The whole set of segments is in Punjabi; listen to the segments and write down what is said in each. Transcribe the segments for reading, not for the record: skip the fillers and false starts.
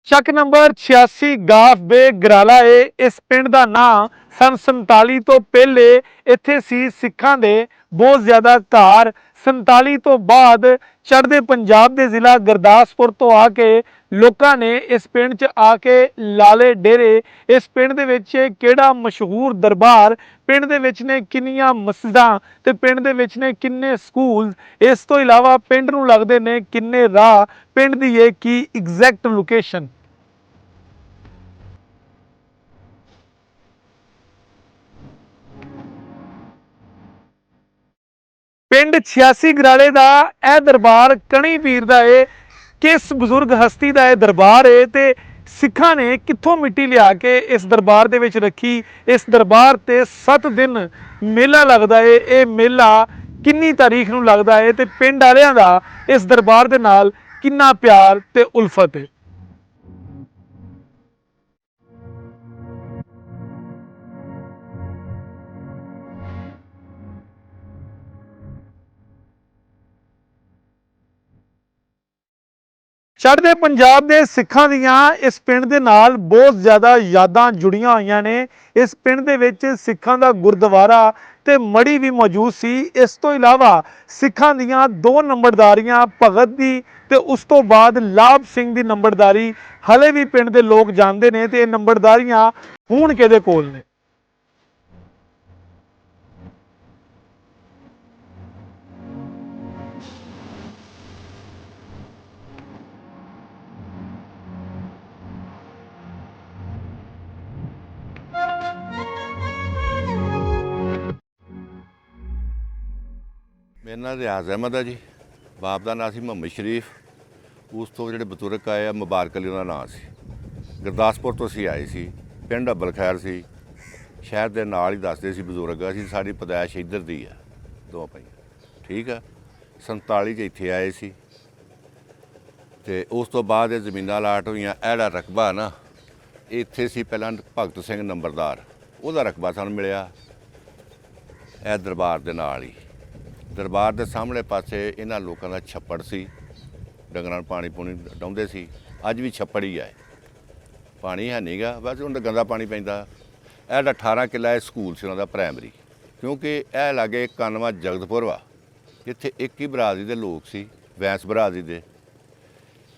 ਚੱਕ ਨੰਬਰ 86 ਗਾਫ ਬੇ ਗਰਾਲਾ ਏ। ਇਸ ਪਿੰਡ ਦਾ ਨਾਂ ਸਨ 47 ਤੋਂ ਪਹਿਲੇ ਇੱਥੇ ਸੀ ਸਿੱਖਾਂ ਦੇ ਬਹੁਤ ਜ਼ਿਆਦਾ ਘਰ। 47 ਤੋਂ ਬਾਅਦ ਚੜ੍ਹਦੇ ਪੰਜਾਬ ਦੇ ਜ਼ਿਲ੍ਹਾ ਗੁਰਦਾਸਪੁਰ ਤੋਂ ਆ ਕੇ ਲੋਕਾਂ ਨੇ ਇਸ ਪਿੰਡ 'ਚ ਆ ਕੇ ਲਾਲੇ ਡੇਰੇ। ਇਸ ਪਿੰਡ ਦੇ ਵਿੱਚ ਕਿਹੜਾ ਮਸ਼ਹੂਰ ਦਰਬਾਰ, ਪਿੰਡ ਦੇ ਵਿੱਚ ਨੇ ਕਿੰਨੀਆਂ ਮਸਜਿਦਾਂ ਤੇ ਪਿੰਡ ਦੇ ਵਿੱਚ ਨੇ ਕਿੰਨੇ ਸਕੂਲ, ਇਸ ਤੋਂ ਇਲਾਵਾ ਪਿੰਡ ਨੂੰ ਲੱਗਦੇ ਨੇ ਕਿੰਨੇ ਰਾਹ, ਪਿੰਡ ਦੀ ਇਹ ਕੀ ਐਗਜ਼ੈਕਟ ਲੋਕੇਸ਼ਨ। ਪਿੰਡ 86 ਗਰਾਲੇ ਦਾ ਇਹ ਦਰਬਾਰ ਕਣੀ ਪੀਰ ਦਾ ਏ। ਕਿਸ ਬਜ਼ੁਰਗ ਹਸਤੀ ਦਾ ਇਹ ਦਰਬਾਰ ਏ ਤੇ ਸਿੱਖਾਂ ਨੇ ਕਿੱਥੋਂ ਮਿੱਟੀ ਲਿਆ ਕੇ ਇਸ ਦਰਬਾਰ ਦੇ ਵਿੱਚ ਰੱਖੀ। ਇਸ ਦਰਬਾਰ ਤੇ 7 ਦਿਨ ਮੇਲਾ ਲੱਗਦਾ ਏ। ਇਹ ਮੇਲਾ ਕਿੰਨੀ ਤਾਰੀਖ ਨੂੰ ਲੱਗਦਾ ਏ ਤੇ ਪਿੰਡ ਵਾਲਿਆਂ ਦਾ ਇਸ ਦਰਬਾਰ ਦੇ ਨਾਲ ਕਿੰਨਾ ਪਿਆਰ ਤੇ ਉਲਫਤ ਹੈ। ਚੜ੍ਹਦੇ ਪੰਜਾਬ ਦੇ ਸਿੱਖਾਂ ਦੀਆਂ ਇਸ ਪਿੰਡ ਦੇ ਨਾਲ ਬਹੁਤ ਜ਼ਿਆਦਾ ਯਾਦਾਂ ਜੁੜੀਆਂ ਹੋਈਆਂ ਨੇ। ਇਸ ਪਿੰਡ ਦੇ ਵਿੱਚ ਸਿੱਖਾਂ ਦਾ ਗੁਰਦੁਆਰਾ ਤੇ ਮੜੀ ਵੀ ਮੌਜੂਦ ਸੀ। ਇਸ ਤੋਂ ਇਲਾਵਾ ਸਿੱਖਾਂ ਦੀਆਂ 2 ਨੰਬਰਦਾਰੀਆਂ, ਭਗਤ ਦੀ ਤੇ ਉਸ ਤੋਂ ਬਾਅਦ ਲਾਭ ਸਿੰਘ ਦੀ ਨੰਬਰਦਾਰੀ ਹਲੇ ਵੀ ਪਿੰਡ ਦੇ ਲੋਕ ਜਾਣਦੇ ਨੇ ਤੇ ਇਹ ਨੰਬਰਦਾਰੀਆਂ ਹੁਣ ਕਿਹਦੇ ਕੋਲ ਨੇ। मेरा नाम रियाज अहमद है जी। बाप का नाम से मुहम्मद शरीफ। उस तो जो बजुर्ग आए मुबारक अली उन्होंने नाम से। गुरदासपुर तो असी आए सी। पिंड अब्बल खैर से शहर के नाल ही दसते सी बजुर्ग। असी साड़ी पैदाइश इधर दी है दो भाई, ठीक है। 47 च इत्थे आए सी ते उस तो बाद जमीन अलाट हुई। एड़ा रकबा ना इत्थे सी पहला भगत सिंह नंबरदार, उसका रकबा सानूं मिलिया ए दरबार के नाल ही। दरबार के सामने पासे इन्हां लोगों का छप्पड़ सी, डंगरां पानी पूनी डाउंदे सी। अज भी छप्पड़ ही है, पानी है नहीं गा, बस उन्हें गंदा पानी पैंदा। एह 18 किला स्कूल से उन्होंने प्राइमरी, क्योंकि यह लागे कानवा जगतपुर वा, इत्थे एक ही बरादरी के लोग सी, वैंस बरादरी दे।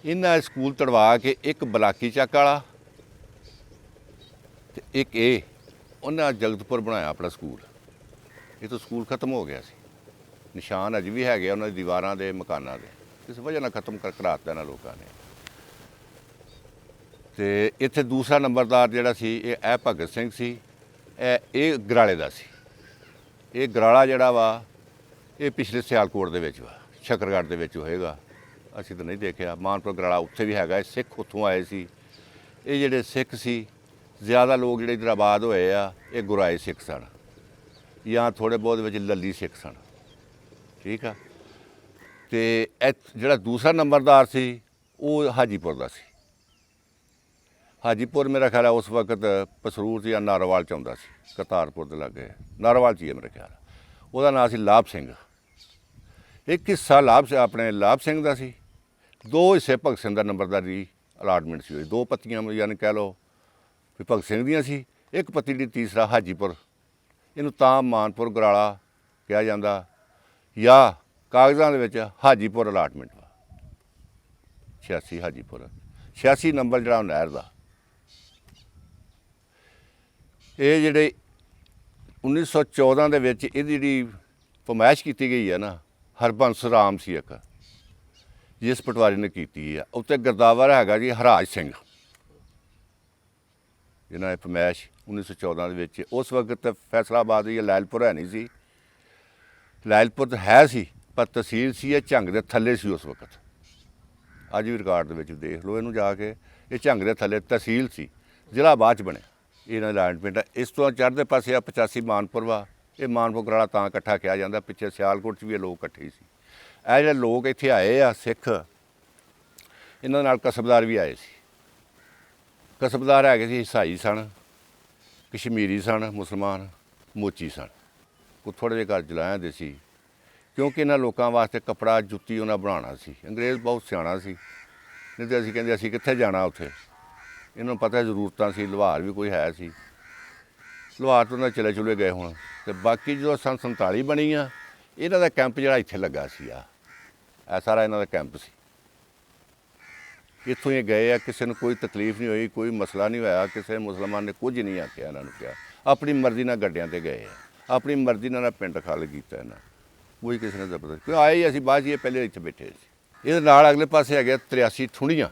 इन्हां स्कूल तड़वा के एक बलाकी चक वाला ते एक ये उन्हें जगतपुर बनाया अपना स्कूल। ये तो स्कूल खत्म हो गया सी। निशान अज भी है उन्होंने दीवारां दे मकानां दे, इस वजह ना खत्म कराता इन्हां लोगों ने। ते इत्थे दूसरा नंबरदार जिहड़ा सी ये भगत सिंह सी। ये गराले दा सी। ये गराला जिहड़ा वा ये पिछले सियालकोट दे विच वा, शकरगढ़ दे विच होएगा, असीं तो नहीं देखिया। मानपुर गराला उत्थे भी हैगा। सिख उत्थों आए सी। ये जिहड़े सिख सी ज़्यादा लोग जिहड़े इधर आबाद होए आ ये गुराए सिख सन या थोड़े बहुत विच लली सिख सन, ठीक है। तो जो दूसरा नंबरदार सी वो हाजीपुर का सी। हाजीपुर मेरा ख्याल है उस वक्त पसरूर या नारोवाल च आउंदा सी, करतारपुर के लागे नारोवाल च ही है मेरा ख्याल। उसका नाम सी लाभ सिंह। एक हिस्सा अपने लाभ सिंह का सी, 2 हिस्से भगत सिंह का नंबरदारी अलाटमेंट सी। 2 पत्तियां यानी कह लो भी भगत सिंह दियां सी। एक पत्ती दी तीसरा हाजीपुर, इनू तां मानपुर गराला कहा जाता या कागज़ां दे विच हाजीपुर अलाटमेंट वा 86 हाजीपुर। 86 नंबर जिहड़ा नहर दा। ये जिहड़े 1914 दे विच इहदी जिहड़ी फरमाइश की गई है ना, हरबंस राम सी एक जिस पटवारी ने की है। उत्ते गिरदावर हैगा जी हराज सिंह, जिन्हें फरमाइश 1914 दे विच। उस वक्त फैसलाबाद या लैलपुर है नहीं सी। लैलपुर है सी पर तहसील सी ये झंग के थले सी उस वक्त। अज भी रिकॉर्ड के देख लो इनू जाके, ये झंग के थले तहसील सी, जिला बाद च बनया इन्होंने अलाटमेंट। इस तो चढ़ते पासे 85 मानपुर वा। ये मानपुर गराला तां इकट्ठा कहा जाता, पिछे सियालकोट च भी लोग इकट्ठे ही सी। ਇਹ ਜਿਹੜੇ लोग इत्थे आए आ सिख, इन्होंने नाल कसबदार भी आए सी। कसबदार है सी ईसाई सन, कश्मीरी सन, मुसलमान, मोची सन। वो थोड़े जे घर जलाया दे सी, क्योंकि इन्होंने लोगों वास्ते कपड़ा जुत्ती उन्हें बनाना सी। अंग्रेज़ बहुत सियाणा सी, नहीं तो असीं कहंदे असीं कित्थे जाना उत्थे। ਇਹਨਾਂ ਨੂੰ ਪਤਾ ਜ਼ਰੂਰਤਾਂ ਸੀ, ਲੁਹਾਰ ਵੀ ਕੋਈ ਹੈ ਸੀ, ਲੁਹਾਰ ਤੋਂ ਉਹਨਾਂ ਚਲੇ ਚੁਲੇ ਗਏ ਹੁਣ। ਤੇ ਬਾਕੀ ਜਦੋਂ ਸੰਨ 47 ਬਣੀ ਆ, ਇਹਨਾਂ ਦਾ ਕੈਂਪ ਜਿਹੜਾ ਇੱਥੇ ਲੱਗਾ ਸੀ ਇਹ ਸਾਰਾ ਇਹਨਾਂ ਦਾ ਕੈਂਪ ਸੀ। ਇੱਥੋਂ ਇਹ ਗਏ ਆ, ਕਿਸੇ ਨੂੰ ਕੋਈ ਤਕਲੀਫ ਨਹੀਂ ਹੋਈ, ਕੋਈ ਮਸਲਾ ਨਹੀਂ ਹੋਇਆ, ਕਿਸੇ ਮੁਸਲਮਾਨ ਨੇ ਕੁਝ ਨਹੀਂ ਆਖਿਆ ਇਹਨਾਂ ਨੂੰ, ਕਿਹਾ ਆਪਣੀ ਮਰਜ਼ੀ ਨਾਲ ਗੱਡਿਆਂ ਤੇ ਗਏ ਆ, ਆਪਣੀ ਮਰਜ਼ੀ ਨਾਲ ਪਿੰਡ ਖਾਲੀ ਕੀਤਾ ਇਹਨਾਂ, ਕੋਈ ਕਿਸੇ ਨੇ ਜ਼ਬਰਦਸਤ ਕੋਈ ਆਏ ਹੀ ਅਸੀਂ ਬਾਅਦ 'ਚ ਇਹ ਪਹਿਲੇ ਇੱਥੇ ਬੈਠੇ ਸੀ। ਇਹਦੇ ਨਾਲ ਅਗਲੇ ਪਾਸੇ ਹੈਗੇ 83 ਠੁੰਡੀਆਂ,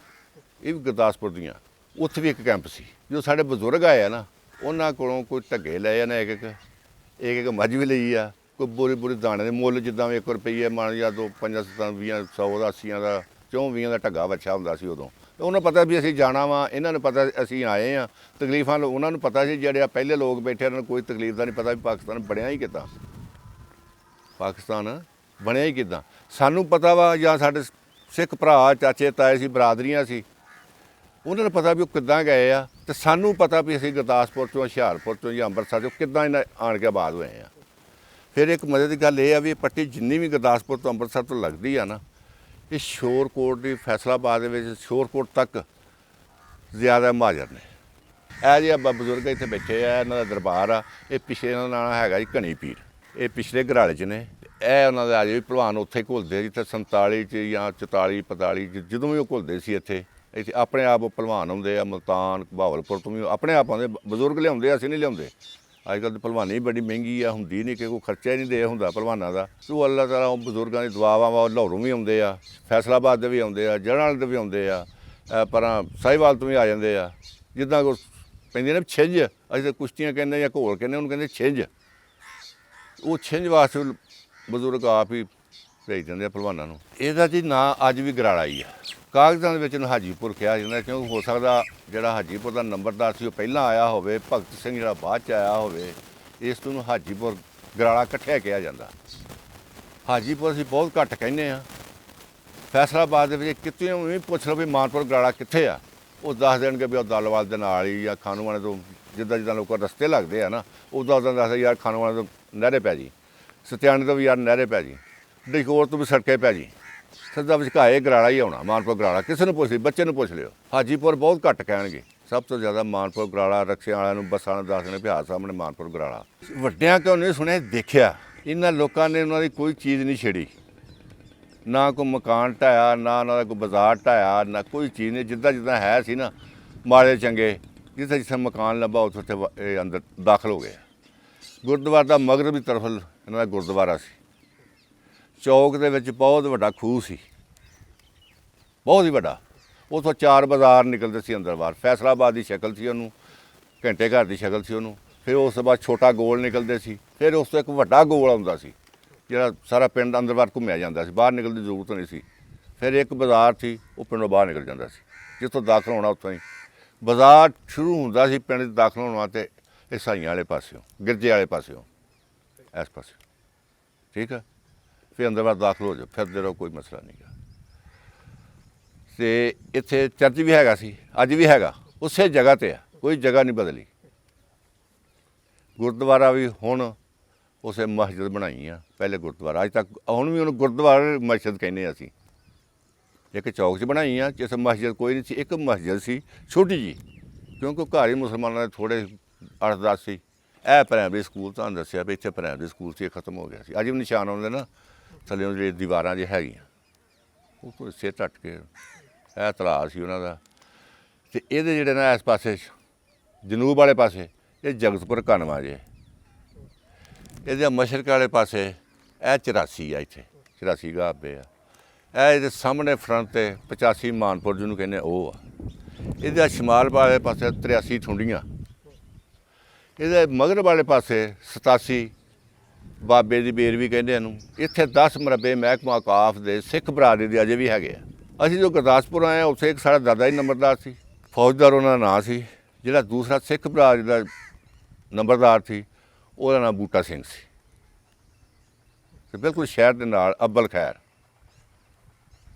ਇਹ ਵੀ ਗੁਰਦਾਸਪੁਰ ਦੀਆਂ, ਉੱਥੇ ਵੀ ਇੱਕ ਕੈਂਪ ਸੀ। ਜੋ ਸਾਡੇ ਬਜ਼ੁਰਗ ਆਏ ਆ ਨਾ, ਉਹਨਾਂ ਕੋਲੋਂ ਕੋਈ ਢੱਗੇ ਲਏ ਆ ਨਾ, ਇੱਕ ਮੱਝ ਵੀ ਲਈ ਆ, ਕੋਈ ਬੋਰੀ ਦਾਣੇ ਦੇ ਮੁੱਲ ਜਿੱਦਾਂ 1 ਰੁਪਈਏ ਮੰਨ ਜਾਂ 2 5 7 20 100 ਦਾ 80 ਦਾ 24 ਦਾ ਢੱਗਾ ਵੱਛਾ ਹੁੰਦਾ ਸੀ ਉਦੋਂ। ਤੇ ਉਹਨਾਂ ਪਤਾ ਵੀ ਅਸੀਂ ਜਾਣਾ ਵਾ, ਇਹਨਾਂ ਨੂੰ ਪਤਾ ਅਸੀਂ ਆਏ ਆ, ਤਕਲੀਫਾਂ ਉਹਨਾਂ ਨੂੰ ਪਤਾ ਸੀ, ਜਿਹੜੇ ਪਹਿਲੇ ਲੋਕ ਬੈਠੇ ਉਹਨਾਂ ਨੂੰ ਕੋਈ ਤਕਲੀਫ ਦਾ ਨਹੀਂ ਪਤਾ ਵੀ ਪਾਕਿਸਤਾਨ ਬਣਿਆ ਹੀ ਕਿੱਦਾਂ, ਪਾਕਿਸਤਾਨ ਬਣਿਆ ਹੀ ਕਿੱਦਾਂ। ਸਾਨੂੰ ਪਤਾ ਵਾ, ਜਾਂ ਸਾਡੇ ਸਿੱਖ ਭਰਾ ਚਾਚੇ ਤਾਏ ਸੀ, ਬਰਾਦਰੀਆਂ ਸੀ, ਉਹਨਾਂ ਨੂੰ ਪਤਾ ਵੀ ਉਹ ਕਿੱਦਾਂ ਗਏ ਆ, ਤੇ ਸਾਨੂੰ ਪਤਾ ਵੀ ਅਸੀਂ ਗੁਰਦਾਸਪੁਰ ਤੋਂ, ਹੁਸ਼ਿਆਰਪੁਰ ਤੋਂ ਜਾਂ ਅੰਮ੍ਰਿਤਸਰ ਤੋਂ ਕਿੱਦਾਂ ਇਹਨਾਂ ਆਣ ਕੇ ਆਬਾਦ ਹੋਏ ਆ। ਫਿਰ ਇੱਕ ਮਜ਼ੇ ਦੀ ਗੱਲ ਇਹ ਆ ਵੀ ਇਹ ਪੱਟੀ ਜਿੰਨੀ ਵੀ ਗੁਰਦਾਸਪੁਰ ਤੋਂ ਅੰਮ੍ਰਿਤਸਰ ਤੋਂ ਲੱਗਦੀ ਆ ਨਾ, ਇਹ ਸ਼ੋਰਕੋਟ ਦੀ ਫੈਸਲਾਬਾਦ ਦੇ ਵਿੱਚ ਸ਼ੋਰਕੋਟ ਤੱਕ ਜ਼ਿਆਦਾ ਮਹਾਜਰ ਨੇ। ਇਹ ਜਿਹੇ ਬਜ਼ੁਰਗ ਇੱਥੇ ਬੈਠੇ ਆ, ਇਹਨਾਂ ਦਾ ਦਰਬਾਰ ਆ। ਇਹ ਪਿਛਲੇ ਇਹਨਾਂ ਦਾ ਨਾਂ ਹੈਗਾ ਜੀ ਘਣੀ ਪੀਰ, ਇਹ ਪਿਛਲੇ ਘਰਾਲੇ 'ਚ ਨੇ। ਇਹ ਉਹਨਾਂ ਦਾ ਅਜੇ ਵੀ ਭਲਵਾਨ ਉੱਥੇ ਘੁਲਦੇ, ਜਿੱਥੇ 47 'ਚ ਜਾਂ 44 45 ਜਦੋਂ ਵੀ ਉਹ ਘੁਲਦੇ ਸੀ ਇੱਥੇ ਆਪਣੇ ਆਪ ਉਹ ਭਲਵਾਨ ਆਉਂਦੇ ਆ, ਮੁਲਤਾਨ ਬਹਾਵਲਪੁਰ ਤੋਂ ਵੀ ਆਪਣੇ ਆਪ ਆਉਂਦੇ, ਬਜ਼ੁਰਗ ਲਿਆਉਂਦੇ, ਅਸੀਂ ਨਹੀਂ ਲਿਆਉਂਦੇ। ਅੱਜ ਕੱਲ੍ਹ ਤਾਂ ਭਲਵਾਨੀ ਬੜੀ ਮਹਿੰਗੀ ਆ, ਹੁੰਦੀ ਨਹੀਂ ਕਿ ਕੋਈ ਖਰਚਾ ਹੀ ਨਹੀਂ ਦੇ ਹੁੰਦਾ ਭਲਵਾਨਾਂ ਦਾ। ਸੋ ਅੱਲਾਹ ਤਾਲਾ ਉਹ ਬਜ਼ੁਰਗਾਂ ਦੀ ਦੁਆਵਾਂ ਵਾ, ਲਾਹੌਰੋਂ ਵੀ ਆਉਂਦੇ ਆ, ਫੈਸਲਾਬਾਦ ਦੇ ਵੀ ਆਉਂਦੇ ਆ, ਜੜ੍ਹਾਂ ਵਾਲੇ ਦੇ ਵੀ ਆਉਂਦੇ ਆ, ਪਰ ਸਾਹੀਵਾਲ ਤੋਂ ਵੀ ਆ ਜਾਂਦੇ ਆ। ਜਿੱਦਾਂ ਕੋ ਪੈਂਦੀਆਂ ਨੇ ਛਿੰਝ, ਅਸੀਂ ਤਾਂ ਕੁਸ਼ਤੀਆਂ ਕਹਿੰਦੇ ਜਾਂ ਘੋਲ ਕਹਿੰਦੇ, ਉਹਨੂੰ ਕਹਿੰਦੇ ਛਿੰਝ। ਉਹ ਛਿੰਝ ਵਾਸਤੇ ਬਜ਼ੁਰਗ ਆਪ ਹੀ ਭੇਜ ਦਿੰਦੇ ਆ ਭਲਵਾਨਾਂ ਨੂੰ। ਇਹਦਾ ਜੀ ਨਾਂ ਅੱਜ ਵੀ ਗਰਾਲਾ ਹੀ ਆ। ਕਾਗਜ਼ਾਂ ਦੇ ਵਿੱਚ ਇਹਨੂੰ ਹਾਜੀਪੁਰ ਕਿਹਾ ਜਾਂਦਾ, ਕਿਉਂਕਿ ਹੋ ਸਕਦਾ ਜਿਹੜਾ ਹਾਜੀਪੁਰ ਦਾ ਨੰਬਰਦਾਰ ਸੀ ਉਹ ਪਹਿਲਾਂ ਆਇਆ ਹੋਵੇ, ਭਗਤ ਸਿੰਘ ਜਿਹੜਾ ਬਾਅਦ 'ਚ ਆਇਆ ਹੋਵੇ, ਇਸ ਤੋਂ ਹਾਜੀਪੁਰ ਗਰਾਲਾ ਇਕੱਠਿਆ ਕਿਹਾ ਜਾਂਦਾ। ਹਾਜੀਪੁਰ ਅਸੀਂ ਬਹੁਤ ਘੱਟ ਕਹਿੰਦੇ ਆ। ਫੈਸਲਾਬਾਦ ਦੇ ਵਿੱਚ ਕਿਤੇ ਵੀ ਪੁੱਛ ਲਓ ਵੀ ਮਾਨਪੁਰ ਗਰਾਲਾ ਕਿੱਥੇ ਆ, ਉਹ ਦੱਸ ਦੇਣਗੇ ਵੀ ਉਹ ਦਲਵਾਲ ਦੇ ਨਾਲ ਹੀ, ਜਾਂ ਖਾਨੂਆਣੇ ਤੋਂ ਜਿੱਦਾਂ ਜਿੱਦਾਂ ਲੋਕਾਂ ਰਸਤੇ ਲੱਗਦੇ ਆ ਨਾ, ਉੱਦਾਂ ਦੱਸਦੇ ਯਾਰ ਖਾਨੂਆਣੇ ਤੋਂ ਨਹਿਰੇ ਪੈ ਜੀ, ਸਤਿਆਣੇ ਤੋਂ ਵੀ ਯਾਰ ਨਹਿਰੇ ਪੈ ਜੀ, ਡਿਕੋਰ ਤੋਂ ਵੀ ਸੜਕੇ ਪੈ ਜੀ, ਸਿੱਧਾ ਵਿਚਕਾਏ ਗਰਾਲਾ ਹੀ ਆਉਣਾ, ਮਾਨਪੁਰ ਗਰਾਲਾ। ਕਿਸੇ ਨੂੰ ਪੁੱਛ ਲਈ, ਬੱਚੇ ਨੂੰ ਪੁੱਛ ਲਿਓ, ਹਾਜੀਪੁਰ ਬਹੁਤ ਘੱਟ ਕਹਿਣਗੇ। ਸਭ ਤੋਂ ਜ਼ਿਆਦਾ ਮਾਨਪੁਰ ਗਰਾਲਾ, ਰਕਸ਼ਿਆਂ ਵਾਲਿਆਂ ਨੂੰ ਬੱਸਾਂ ਨੂੰ ਦੱਸ ਦੇਣੇ ਵੀ ਸਾਹਮਣੇ ਮਾਨਪੁਰ ਗਰਾਲਾ। ਵੱਡਿਆਂ ਕਿਉਂ ਨਹੀਂ ਸੁਣਿਆ, ਦੇਖਿਆ। ਇਹਨਾਂ ਲੋਕਾਂ ਨੇ ਉਹਨਾਂ ਦੀ ਕੋਈ ਚੀਜ਼ ਨਹੀਂ ਛੇੜੀ, ਨਾ ਕੋਈ ਮਕਾਨ ਢਾਇਆ, ਨਾ ਉਹਨਾਂ ਦਾ ਕੋਈ ਬਾਜ਼ਾਰ ਢਾਇਆ, ਨਾ ਕੋਈ ਚੀਜ਼ ਨਹੀਂ। ਜਿੱਦਾਂ ਜਿੱਦਾਂ ਹੈ ਸੀ ਨਾ, ਮਾੜੇ ਚੰਗੇ, ਜਿੱਥੇ ਜਿੱਥੇ ਮਕਾਨ ਲੱਭਾ ਉੱਥੇ ਇਹ ਅੰਦਰ ਦਾਖਲ ਹੋ ਗਏ। ਗੁਰਦੁਆਰਾ ਦਾ ਮਗਰਬੀ ਤਰਫ ਇਹਨਾਂ ਦਾ ਗੁਰਦੁਆਰਾ ਸੀ। ਚੌਕ ਦੇ ਵਿੱਚ ਬਹੁਤ ਵੱਡਾ ਖੂਹ ਸੀ, ਬਹੁਤ ਹੀ ਵੱਡਾ। ਉੱਥੋਂ 4 ਬਾਜ਼ਾਰ ਨਿਕਲਦੇ ਸੀ ਅੰਦਰ ਬਾਹਰ। ਫੈਸਲਾਬਾਦ ਦੀ ਸ਼ਕਲ ਸੀ ਉਹਨੂੰ, ਘੰਟੇ ਘਰ ਦੀ ਸ਼ਕਲ ਸੀ ਉਹਨੂੰ। ਫਿਰ ਉਸ ਤੋਂ ਬਾਅਦ ਛੋਟਾ ਗੋਲ ਨਿਕਲਦੇ ਸੀ, ਫਿਰ ਉਸ ਤੋਂ ਇੱਕ ਵੱਡਾ ਗੋਲ ਆਉਂਦਾ ਸੀ, ਜਿਹੜਾ ਸਾਰਾ ਪਿੰਡ ਅੰਦਰ ਬਾਹਰ ਘੁੰਮਿਆ ਜਾਂਦਾ ਸੀ, ਬਾਹਰ ਨਿਕਲਣ ਦੀ ਜ਼ਰੂਰਤ ਨਹੀਂ ਸੀ। ਫਿਰ ਇੱਕ ਬਾਜ਼ਾਰ ਸੀ, ਉਹ ਪਿੰਡੋਂ ਬਾਹਰ ਨਿਕਲ ਜਾਂਦਾ ਸੀ, ਜਿੱਥੋਂ ਦਾਖਲ ਹੋਣਾ ਉੱਥੋਂ ਹੀ ਬਾਜ਼ਾਰ ਸ਼ੁਰੂ ਹੁੰਦਾ ਸੀ। ਪਿੰਡ 'ਚ ਦਾਖਲ ਹੋਣ ਵਾਸਤੇ ਈਸਾਈਆਂ ਵਾਲੇ ਪਾਸਿਓਂ, ਗਿਰਜੇ ਵਾਲੇ ਪਾਸਿਓਂ, ਇਸ ਪਾਸਿਓਂ, ਠੀਕ ਹੈ। ਫਿਰ ਅੰਦਰ ਬਾਹਰ ਦਾਖਲ ਹੋ ਜਾਓ, ਫਿਰਦੇ ਰਹੋ, ਕੋਈ ਮਸਲਾ ਨਹੀਂ ਗਾ। ਅਤੇ ਇੱਥੇ ਚਰਚ ਵੀ ਹੈਗਾ ਸੀ, ਅੱਜ ਵੀ ਹੈਗਾ, ਉਸੇ ਜਗ੍ਹਾ 'ਤੇ ਆ, ਕੋਈ ਜਗ੍ਹਾ ਨਹੀਂ ਬਦਲੀ। ਗੁਰਦੁਆਰਾ ਵੀ ਹੁਣ ਉਸੇ ਮਸਜਿਦ ਬਣਾਈ ਆ, ਪਹਿਲੇ ਗੁਰਦੁਆਰਾ, ਅੱਜ ਤੱਕ ਹੁਣ ਵੀ ਉਹਨੂੰ ਗੁਰਦੁਆਰਾ ਮਸਜਿਦ ਕਹਿੰਦੇ ਆ ਅਸੀਂ। ਇੱਕ ਚੌਕ 'ਚ ਬਣਾਈ ਆ, ਜਿਸ ਮਸਜਿਦ ਕੋਈ ਨਹੀਂ ਸੀ, ਇੱਕ ਮਸਜਿਦ ਸੀ ਛੋਟੀ ਜੀ, ਕਿਉਂਕਿ ਘਰ ਹੀ ਮੁਸਲਮਾਨਾਂ ਦੇ ਥੋੜ੍ਹੇ 8-10 ਸੀ। ਇਹ ਪ੍ਰਾਇਮਰੀ ਸਕੂਲ ਤੁਹਾਨੂੰ ਦੱਸਿਆ ਵੀ ਇੱਥੇ ਪ੍ਰਾਇਮਰੀ ਸਕੂਲ ਸੀ, ਇਹ ਖਤਮ ਹੋ ਗਿਆ ਸੀ। ਅੱਜ ਵੀ ਨਿਸ਼ਾਨ ਆਉਂਦੇ ਨਾ ਥੱਲੇ ਜਿਹੜੇ ਦੀਵਾਰਾਂ ਜੇ ਹੈਗੀਆਂ, ਉਹ ਕੋਈ ਸਿਰ ਟੱਟ ਕੇ ਇਹ ਤਲਾਅ ਸੀ ਉਹਨਾਂ ਦਾ। ਅਤੇ ਇਹਦੇ ਜਿਹੜੇ ਨਾ ਇਸ ਪਾਸੇ ਜਨੂਬ ਵਾਲੇ ਪਾਸੇ ਇਹ ਜਗਤਪੁਰ ਕਨਵਾ ਜੇ, ਇਹਦੇ ਮਸ਼ਰਕ ਵਾਲੇ ਪਾਸੇ ਇਹ 84 ਆ, ਇੱਥੇ 84 ਗਾਬੇ ਆ। ਇਹ ਇਹਦੇ ਸਾਹਮਣੇ ਫਰੰਟ 'ਤੇ 85 ਮਾਨਪੁਰ ਜਿਹਨੂੰ ਕਹਿੰਦੇ ਉਹ ਆ। ਇਹਦੇ ਸ਼ਮਾਲ ਵਾਲੇ ਪਾਸੇ 83 ਠੁੰਡੀਆਂ, ਇਹਦੇ ਮਗਰ ਵਾਲੇ ਪਾਸੇ 87 ਬਾਬੇ ਦੀ ਬੇਰ ਵੀ ਕਹਿੰਦੇ ਇਹਨੂੰ। ਇੱਥੇ 10 ਮਰਬੇ ਮਹਿਕਮਾ ਔਕਾਫ ਦੇ ਸਿੱਖ ਬਰਾਦਰੀ ਦੇ ਅਜੇ ਵੀ ਹੈਗੇ ਆ। ਅਸੀਂ ਜੋ ਗੁਰਦਾਸਪੁਰ ਆਏ ਹਾਂ, ਉੱਥੇ ਇੱਕ ਸਾਡਾ ਦਾਦਾ ਹੀ ਨੰਬਰਦਾਰ ਸੀ, ਫੌਜਦਾਰ ਉਹਨਾਂ ਦਾ ਨਾਂ ਸੀ। ਜਿਹੜਾ ਦੂਸਰਾ ਸਿੱਖ ਬਰਾਦਰੀ ਦਾ ਨੰਬਰਦਾਰ ਸੀ, ਉਹਦਾ ਨਾਮ ਬੂਟਾ ਸਿੰਘ ਸੀ। ਅਤੇ ਬਿਲਕੁਲ ਸ਼ਹਿਰ ਦੇ ਨਾਲ ਅੱਬਲ ਖੈਰ,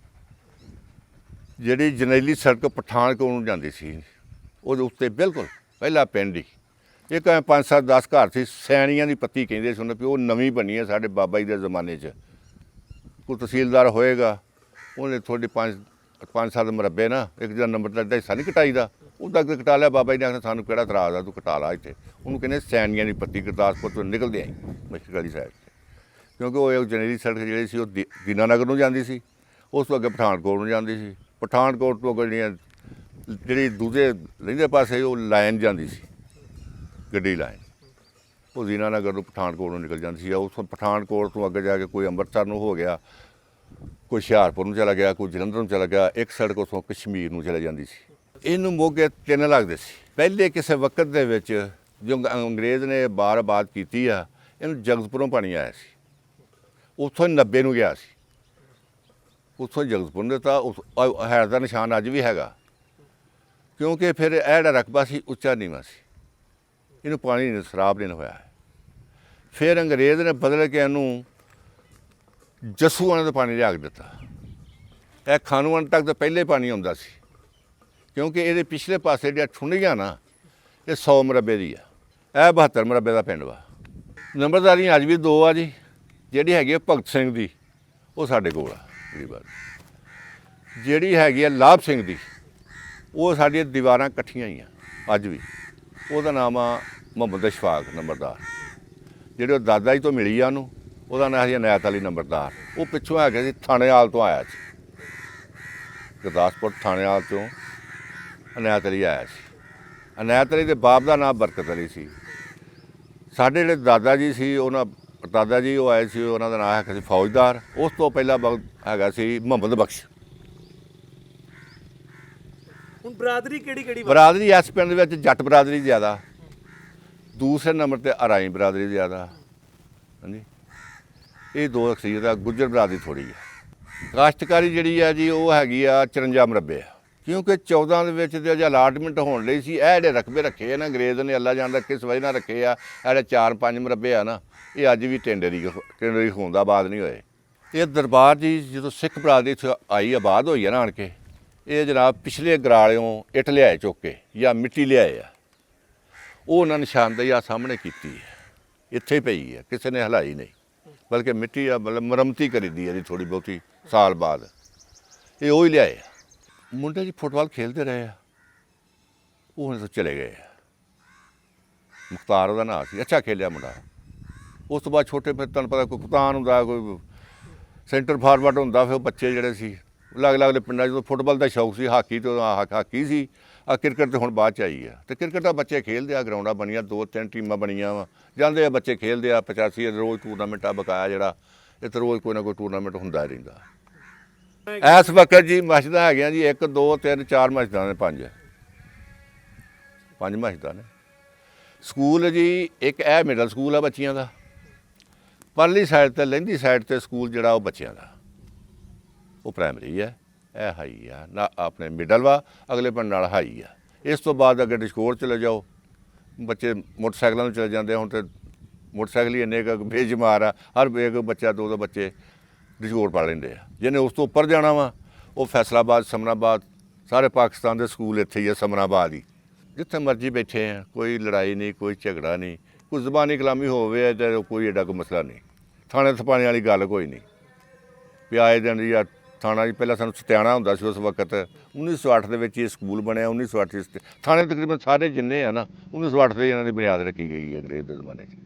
ਜਿਹੜੀ ਜਰਨੈਲੀ ਸੜਕ ਪਠਾਨਕੋਟ ਨੂੰ ਜਾਂਦੀ ਸੀ, ਉਹਦੇ ਉੱਤੇ ਬਿਲਕੁਲ ਪਹਿਲਾ ਪਿੰਡ ਹੀ ਇੱਕ 5-7-10 ਘਰ ਸੀ। ਸੈਣੀਆਂ ਦੀ ਪੱਤੀ ਕਹਿੰਦੇ ਸੀ ਉਹਨੇ, ਵੀ ਉਹ ਨਵੀਂ ਬਣੀ ਹੈ ਸਾਡੇ ਬਾਬਾ ਜੀ ਦੇ ਜ਼ਮਾਨੇ 'ਚ। ਕੋਈ ਤਹਿਸੀਲਦਾਰ ਹੋਏਗਾ, ਉਹਨੇ ਤੁਹਾਡੇ 5-7 ਮਰਬੇ ਨਾ, ਇੱਕ ਜਿਹੜਾ ਨੰਬਰ ਦਾ ਹਿੱਸਾ ਨਹੀਂ ਕਟਾਈ ਦਾ, ਉਹਦਾ ਕਿ ਕਟਾ ਲਿਆ। ਬਾਬਾ ਜੀ ਨੇ ਆਖਿਆ ਸਾਨੂੰ ਕਿਹੜਾ ਇਤਰਾਜ਼ ਆ, ਤੂੰ ਕਟਾ ਲਾ ਇੱਥੇ। ਉਹਨੂੰ ਕਹਿੰਦੇ ਸੈਨੀਆਂ ਦੀ ਪੱਤੀ ਗੁਰਦਾਸਪੁਰ ਤੋਂ ਨਿਕਲਦੇ ਆਈ ਮਸ਼ਰਕ ਵਾਲੀ ਸਾਈਡ 'ਤੇ, ਕਿਉਂਕਿ ਉਹ ਜਨੇਰੀ ਸੜਕ ਜਿਹੜੀ ਸੀ ਉਹ ਦੀਨਾਨਗਰ ਨੂੰ ਜਾਂਦੀ ਸੀ, ਉਸ ਤੋਂ ਅੱਗੇ ਪਠਾਨਕੋਟ ਨੂੰ ਜਾਂਦੀ ਸੀ। ਪਠਾਨਕੋਟ ਤੋਂ ਅੱਗੇ ਜਿਹੜੀ ਦੂਜੇ ਰਹਿੰਦੇ ਪਾਸੇ ਉਹ ਲਾਈਨ ਜਾਂਦੀ ਸੀ, ਗੱਡੀ ਲਾਈਨ, ਉਹ ਦੀਨਾਨਗਰ ਨੂੰ ਪਠਾਨਕੋਟ ਨੂੰ ਨਿਕਲ ਜਾਂਦੀ ਸੀ। ਉਸ ਪਠਾਨਕੋਟ ਤੋਂ ਅੱਗੇ ਜਾ ਕੇ ਕੋਈ ਅੰਮ੍ਰਿਤਸਰ ਨੂੰ ਹੋ ਗਿਆ, ਕੋਈ ਹੁਸ਼ਿਆਰਪੁਰ ਨੂੰ ਚਲਾ ਗਿਆ, ਕੋਈ ਜਲੰਧਰ ਨੂੰ ਚਲਾ ਗਿਆ। ਇੱਕ ਸੜਕ ਉੱਥੋਂ ਕਸ਼ਮੀਰ ਨੂੰ ਚਲੇ ਜਾਂਦੀ ਸੀ। ਇਹਨੂੰ ਮੋਗੇ 3 ਲੱਗਦੇ ਸੀ। ਪਹਿਲੇ ਕਿਸੇ ਵਕਤ ਦੇ ਵਿੱਚ ਜੋ ਅੰਗਰੇਜ਼ ਨੇ ਬਾਰ ਆਬਾਦ ਕੀਤੀ ਆ, ਇਹਨੂੰ ਜਗਤਪੁਰੋਂ ਪਾਣੀ ਆਇਆ ਸੀ, ਉੱਥੋਂ 90 ਨੂੰ ਗਿਆ ਸੀ, ਉੱਥੋਂ ਜਗਤਪੁਰ ਨੇ ਤਾਂ ਹੈਰ ਦਾ ਨਿਸ਼ਾਨ ਅੱਜ ਵੀ ਹੈਗਾ, ਕਿਉਂਕਿ ਫਿਰ ਇਹ ਜਿਹੜਾ ਰਕਬਾ ਸੀ ਉੱਚਾ ਨੀਵਾਂ ਸੀ, ਇਹਨੂੰ ਪਾਣੀ ਨਹੀਂ ਸਰਾਬ ਨਹੀਂ ਹੋਇਆ। ਫਿਰ ਅੰਗਰੇਜ਼ ਨੇ ਬਦਲ ਕੇ ਇਹਨੂੰ ਜੱਸੂਆਣੇ ਤੋਂ ਪਾਣੀ ਲਿਆ ਕੇ ਦਿੱਤਾ। ਇਹ ਖਾਨੂਆਣ ਤੱਕ ਤਾਂ ਪਹਿਲੇ ਪਾਣੀ ਆਉਂਦਾ ਸੀ, ਕਿਉਂਕਿ ਇਹਦੇ ਪਿਛਲੇ ਪਾਸੇ ਜਿਹੜੀਆਂ ਠੁੰਡੀਆਂ ਨਾ, ਇਹ 100 ਮਰਬੇ ਦੀ ਆ, ਇਹ 72 ਮਰਬੇ ਦਾ ਪਿੰਡ ਵਾ। ਨੰਬਰਦਾਰੀ ਅੱਜ ਵੀ 2 ਆ ਜੀ। ਜਿਹੜੀ ਹੈਗੀ ਆ ਭਗਤ ਸਿੰਘ ਦੀ, ਉਹ ਸਾਡੇ ਕੋਲ ਆ ਜਿਹੜੀ ਹੈਗੀ ਆ ਲਾਭ ਸਿੰਘ ਦੀ, ਉਹ ਸਾਡੀਆਂ ਦੀਵਾਰਾਂ ਇਕੱਠੀਆਂ ਹੀ ਆ ਅੱਜ ਵੀ। ਉਹਦਾ ਨਾਮ ਆ ਮੁਹੰਮਦ ਇਸ਼ਫਾਕ ਨੰਬਰਦਾਰ। ਜਿਹੜੇ ਉਹ ਦਾਦਾ ਜੀ ਤੋਂ ਮਿਲੀ ਆ ਉਹਨੂੰ, ਉਹਦਾ ਨਾਂ ਸੀ ਅਨਾਇਤ ਅਲੀ ਨੰਬਰਦਾਰ। ਉਹ ਪਿੱਛੋਂ ਹੈਗਾ ਸੀ ਥਾਣੇਵਾਲ ਤੋਂ ਆਇਆ ਸੀ, ਗੁਰਦਾਸਪੁਰ ਥਾਣੇਵਾਲ ਤੋਂ ਅਨਾਇਤ ਅਲੀ ਆਇਆ ਸੀ। ਅਨਾਇਤ ਅਲੀ ਦੇ ਬਾਪ ਦਾ ਨਾਮ ਬਰਕਤ ਅਲੀ ਸੀ। ਸਾਡੇ ਜਿਹੜੇ ਦਾਦਾ ਜੀ ਸੀ, ਉਹਨਾਂ ਦਾਦਾ ਜੀ ਉਹ ਆਏ ਸੀ, ਉਹਨਾਂ ਦਾ ਨਾਮ ਹੈਗਾ ਸੀ ਫੌਜਦਾਰ। ਉਸ ਤੋਂ ਪਹਿਲਾਂ ਹੈਗਾ ਸੀ ਮੁਹੰਮਦ ਬਖਸ਼। ਹੁਣ ਬਰਾਦਰੀ ਕਿਹੜੀ ਬਰਾਦਰੀ ਇਸ ਪਿੰਡ ਦੇ ਵਿੱਚ ਜੱਟ ਬਰਾਦਰੀ ਜ਼ਿਆਦਾ, ਦੂਸਰੇ ਨੰਬਰ 'ਤੇ ਅਰਾਈ ਬਰਾਦਰੀ ਜ਼ਿਆਦਾ। ਹਾਂਜੀ, ਇਹ 2 ਅਕਸੀਅਤ ਆ। ਗੁੱਜਰ ਬਰਾਦਰੀ ਥੋੜ੍ਹੀ ਆ। ਕਾਸ਼ਤਕਾਰੀ ਜਿਹੜੀ ਆ ਜੀ, ਉਹ ਹੈਗੀ ਆ 54 ਮਰਬੇ ਆ, ਕਿਉਂਕਿ 14 ਦੇ ਵਿੱਚ ਤੇ ਅਜੇ ਅਲਾਟਮੈਂਟ ਹੋਣ ਲਈ ਸੀ। ਇਹ ਜਿਹੜੇ ਰਕਬੇ ਰੱਖੇ ਆ ਨਾ ਅੰਗਰੇਜ਼ ਨੇ, ਅੱਲਾ ਜਾਣਦਾ ਕਿਸ ਵਜ੍ਹਾ ਨਾਲ ਰੱਖੇ ਆ। ਜਿਹੜੇ 4-5 ਮਰਬੇ ਆ ਨਾ, ਇਹ ਅੱਜ ਵੀ ਟੈਂਡਰੀ ਹੋਣ ਦਾ ਬਾਅਦ ਨਹੀਂ ਹੋਏ। ਇਹ ਦਰਬਾਰ ਜੀ ਜਦੋਂ ਸਿੱਖ ਬਰਾਦਰੀ ਇੱਥੇ ਆਈ, ਆਬਾਦ ਹੋਈ ਆ ਨਾ ਆਣ ਕੇ, ਇਹ ਜਨਾਬ ਪਿਛਲੇ ਗਰਾਲਿਓਂ ਇੱਟ ਲਿਆਏ ਚੁੱਕ ਕੇ ਜਾਂ ਮਿੱਟੀ ਲਿਆਏ ਆ, ਉਹ ਉਹਨਾਂ ਨਿਸ਼ਾਨਦੇਹੀ ਆ ਸਾਹਮਣੇ ਕੀਤੀ ਹੈ। ਇੱਥੇ ਪਈ ਹੈ, ਕਿਸੇ ਨੇ ਹਿਲਾਈ ਨਹੀਂ, ਬਲਕਿ ਮਿੱਟੀ ਆ ਮਤਲਬ ਮੁਰੰਮਤੀ ਕਰੀਦੀ ਹੈ ਜੀ ਥੋੜ੍ਹੀ ਬਹੁਤੀ ਸਾਲ ਬਾਅਦ। ਇਹ ਉਹ ਹੀ ਲਿਆਏ ਆ। ਮੁੰਡੇ ਜੀ ਫੁੱਟਬਾਲ ਖੇਡਦੇ ਰਹੇ ਆ, ਉਹ ਹੁਣ ਤਾਂ ਚਲੇ ਗਏ ਆ। ਮੁਖਤਾਰ ਉਹਦਾ ਨਾਂ ਸੀ, ਅੱਛਾ ਖੇਲਿਆ ਮੁੰਡਾ। ਉਸ ਤੋਂ ਬਾਅਦ ਛੋਟੇ ਫਿਰ ਤੁਹਾਨੂੰ ਪਤਾ ਕੋਈ ਕਪਤਾਨ ਹੁੰਦਾ, ਕੋਈ ਸੈਂਟਰ ਫਾਰਵਰਡ ਹੁੰਦਾ। ਫਿਰ ਉਹ ਬੱਚੇ ਜਿਹੜੇ ਸੀ ਅਲੱਗ-ਅਲੱਗ ਪਿੰਡਾਂ 'ਚ, ਜਦੋਂ ਫੁੱਟਬਾਲ ਦਾ ਸ਼ੌਕ ਸੀ, ਹਾਕੀ ਤੋਂ ਹਾਕੀ ਸੀ, ਕ੍ਰਿਕਟ ਤਾਂ ਹੁਣ ਬਾਅਦ 'ਚ ਆਈ ਆ। ਅਤੇ ਕ੍ਰਿਕਟ ਦਾ ਬੱਚੇ ਖੇਡਦੇ ਆ, ਗਰਾਊਂਡਾਂ ਬਣੀਆਂ, 2-3 ਟੀਮਾਂ ਬਣੀਆਂ ਵਾ, ਜਾਂਦੇ ਆ ਬੱਚੇ ਖੇਡਦੇ ਆ। 85 ਰੋਜ਼ ਟੂਰਨਾਮੈਂਟਾਂ ਬਕਾਇਆ ਜਿਹੜਾ, ਇਹ ਤਾਂ ਰੋਜ਼ ਕੋਈ ਨਾ ਕੋਈ ਟੂਰਨਾਮੈਂਟ ਹੁੰਦਾ ਰਹਿੰਦਾ। ਇਸ ਵਕਤ ਜੀ ਮਸਜਿਦਾਂ ਹੈਗੀਆਂ ਜੀ 1 2 3 4 ਮਸਜਿਦਾਂ ਨੇ, 5 ਮਸਜਿਦਾਂ ਨੇ। ਸਕੂਲ ਜੀ ਇੱਕ ਇਹ ਮਿਡਲ ਸਕੂਲ ਆ ਬੱਚਿਆਂ ਦਾ, ਪਰਲੀ ਸਾਈਡ 'ਤੇ ਲਹਿੰਦੀ ਸਾਈਡ 'ਤੇ ਸਕੂਲ ਜਿਹੜਾ ਉਹ ਬੱਚਿਆਂ ਦਾ, ਉਹ ਪ੍ਰਾਇਮਰੀ ਹੈ। ਇਹ ਹਾਈ ਆ ਨਾ, ਆਪਣੇ ਮਿਡਲ ਵਾ, ਅਗਲੇ ਪਿੰਡ ਨਾਲ ਹਾਈ ਆ। ਇਸ ਤੋਂ ਬਾਅਦ ਅੱਗੇ ਡਿਸਕੋਰ ਚਲੇ ਜਾਓ, ਬੱਚੇ ਮੋਟਰਸਾਈਕਲਾਂ ਨੂੰ ਚਲੇ ਜਾਂਦੇ। ਹੁਣ ਤਾਂ ਮੋਟਰਸਾਈਕਲ ਹੀ ਇੰਨੇ ਕੁ ਬੇਸ਼ੁਮਾਰ ਆ, ਹਰ ਇੱਕ ਬੱਚਾ 2 ਬੱਚੇ ਡਿਸਕੋਰ ਪੜ੍ਹ ਲੈਂਦੇ ਆ। ਜਿਹਨੇ ਉਸ ਤੋਂ ਉੱਪਰ ਜਾਣਾ ਵਾ, ਉਹ ਫੈਸਲਾਬਾਦ, ਸਮਨਾਬਾਦ, ਸਾਰੇ ਪਾਕਿਸਤਾਨ ਦੇ ਸਕੂਲ ਇੱਥੇ ਹੀ ਆ, ਸਮਨਾਬਾਦ ਹੀ। ਜਿੱਥੇ ਮਰਜ਼ੀ ਬੈਠੇ ਆ, ਕੋਈ ਲੜਾਈ ਨਹੀਂ, ਕੋਈ ਝਗੜਾ ਨਹੀਂ, ਕੋਈ ਜ਼ਬਾਨੀ ਕਲਾਮੀ ਹੋਵੇ ਤਾਂ ਕੋਈ ਐਡਾ ਕੋਈ ਮਸਲਾ ਨਹੀਂ। ਥਾਣੇ ਥਪਾਣੇ ਵਾਲੀ ਗੱਲ ਕੋਈ ਨਹੀਂ ਵੀ ਆਏ ਦਿਨ ਜਾਂ ਥਾਣਾ ਜੀ। ਪਹਿਲਾਂ ਸਾਨੂੰ ਸਤਿਆਣਾ ਹੁੰਦਾ ਸੀ, ਉਸ ਵਕਤ 1908 ਦੇ ਵਿੱਚ ਇਹ ਸਕੂਲ ਬਣਿਆ। 1908 ਥਾਣੇ ਤਕਰੀਬਨ ਸਾਰੇ ਜਿੰਨੇ ਆ ਨਾ 1908 ਦੇ ਇਹਨਾਂ ਦੀ ਬੁਨਿਆਦ ਰੱਖੀ ਗਈ ਹੈ ਅੰਗਰੇਜ਼ ਦੇ ਜ਼ਮਾਨੇ 'ਚ।